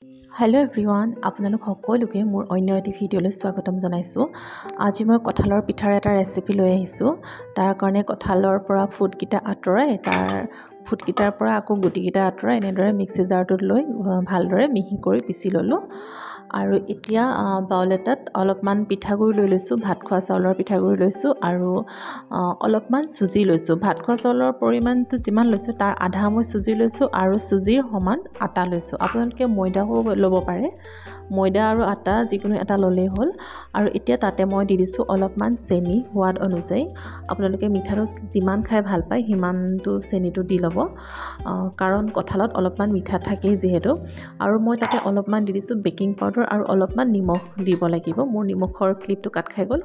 Hello' everyone, আপোনালোক সকলোকে মোৰ অন্য এটি ভিডিঅ'লৈ স্বাগতম জনাইছোঁ। আজি মই কঁঠালৰ পিঠাৰ এটা ৰেচিপি লৈ আহিছোঁ। তাৰ কাৰণে কঁঠালৰ পৰা ফুটকেইটা আঁতৰাই ফুটকেইটাৰ পৰা আকৌ গুটিকেইটা আঁতৰাই এনেদৰে মিক্সি জাৰটোত লৈ ভালদৰে মিহি কৰি পিচি ল'লোঁ। আৰু এতিয়া বাউল এটাত অলপমান পিঠাগুড়ি লৈ লৈছোঁ, ভাত খোৱা চাউলৰ পিঠাগুড়ি লৈছোঁ আৰু অলপমান চুজি লৈছোঁ। ভাত খোৱা চাউলৰ পৰিমাণটো যিমান লৈছোঁ তাৰ আধা মই চুজি লৈছোঁ আৰু চুজিৰ সমান আটা লৈছোঁ। আপোনালোকে ময়দাও ল'ব পাৰে, ময়দা আৰু আটা যিকোনো এটা ল'লেই হ'ল। আৰু এতিয়া তাতে মই দি দিছোঁ অলপমান চেনি সোৱাদ অনুযায়ী। আপোনালোকে মিঠাটো যিমান খাই ভাল পায় সিমানটো চেনিটো দি ল'ব, কাৰণ কঁঠালত অলপমান মিঠা থাকেই যিহেতু। আৰু মই তাতে অলপমান দি দিছোঁ বেকিং পাউডাৰ আৰু অলপমান নিমখ দিব লাগিব। মোৰ নিমখৰ ক্লিপটো কাট খাই গ'ল।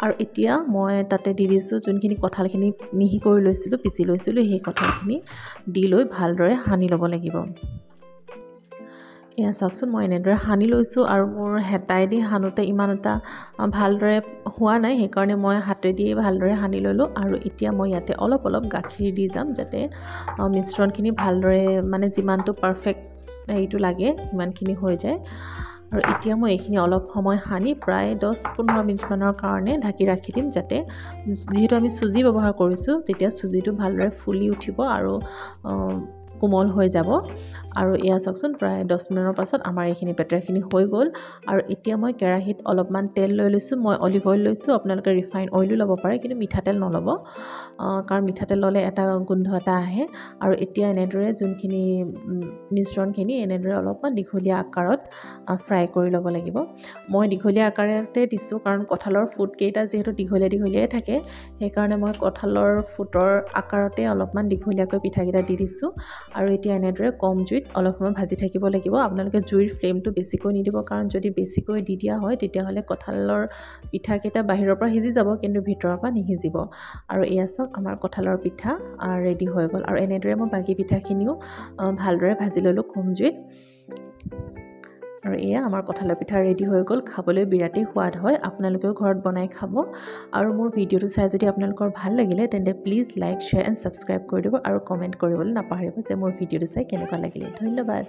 আৰু এতিয়া মই তাতে দি দিছোঁ যোনখিনি কঁঠালখিনি মিহি কৰি লৈছিলোঁ, পিচি লৈছিলোঁ, সেই কঁঠালখিনি দি লৈ ভালদৰে সানি ল'ব লাগিব। এয়া চাওকচোন, মই এনেদৰে সানি লৈছোঁ আৰু মোৰ হেতাইদি সানোতে ইমান এটা ভালদৰে হোৱা নাই, সেইকাৰণে মই হাতেদি ভালদৰে সানি ল'লোঁ। আৰু এতিয়া মই ইয়াতে অলপ গাখীৰ দি যাম, যাতে মিশ্ৰণখিনি ভালদৰে মানে যিমানটো পাৰফেক্ট হেৰিটো লাগে সিমানখিনি হৈ যায়। আৰু এতিয়া মই এইখিনি অলপ সময় সানি প্ৰায় 10-15 মিনিটমানৰ কাৰণে ঢাকি ৰাখি দিম, যাতে যিহেতু আমি চুজি ব্যৱহাৰ কৰিছোঁ তেতিয়া চুজিটো ভালদৰে ফুলি উঠিব আৰু কোমল হৈ যাব। আৰু এয়া চাওকচোন, প্ৰায় 10 মিনিটৰ পাছত আমাৰ এইখিনি বেটাৰখিনি হৈ গ'ল। আৰু এতিয়া মই কেৰাহীত অলপমান তেল লৈ লৈছোঁ। মই অলিভ অইল লৈছোঁ, আপোনালোকে ৰিফাইন অইলো ল'ব পাৰে, কিন্তু মিঠাতেল নল'ব, কাৰণ মিঠাতেল ল'লে এটা গোন্ধ এটা আহে। আৰু এতিয়া এনেদৰে যোনখিনি মিশ্ৰণখিনি এনেদৰে অলপমান দীঘলীয়া আকাৰত ফ্ৰাই কৰি ল'ব লাগিব। মই দীঘলীয়া আকাৰতে দিছোঁ, কাৰণ কঁঠালৰ ফুটকেইটা যিহেতু দীঘলীয়াই থাকে, সেইকাৰণে মই কঁঠালৰ ফুটৰ আকাৰতে অলপমান দীঘলীয়াকৈ পিঠাকেইটা দি দিছোঁ। আৰু এতিয়া এনেদৰে কম জুইত অলপ সময় ভাজি থাকিব লাগিব। আপোনালোকে জুইৰ ফ্লেমটো বেছিকৈ নিদিব, কাৰণ যদি বেছিকৈ দি দিয়া হয় তেতিয়াহ'লে কঁঠালৰ পিঠাকেইটা বাহিৰৰ পৰা সিজি যাব কিন্তু ভিতৰৰ পৰা নিসিজিব। আৰু এয়া চাওক, আমাৰ কঁঠালৰ পিঠা ৰেডি হৈ গ'ল। আৰু এনেদৰে মই বাকী পিঠাখিনিও ভালদৰে ভাজি ল'লোঁ কম জুইত। আৰু এয়া আমাৰ কঁঠালৰ পিঠা ৰেডি হৈ গ'ল। খাবলৈ বিৰাটেই সোৱাদ হয়, আপোনালোকেও ঘৰত বনাই খাব। আৰু মোৰ ভিডিঅ'টো চাই যদি আপোনালোকৰ ভাল লাগিলে তেন্তে please like, share and subscribe কৰি দিব আৰু কমেণ্ট কৰিবলৈ নাপাহৰিব যে মোৰ ভিডিঅ'টো চাই কেনেকুৱা লাগিলে। ধন্যবাদ।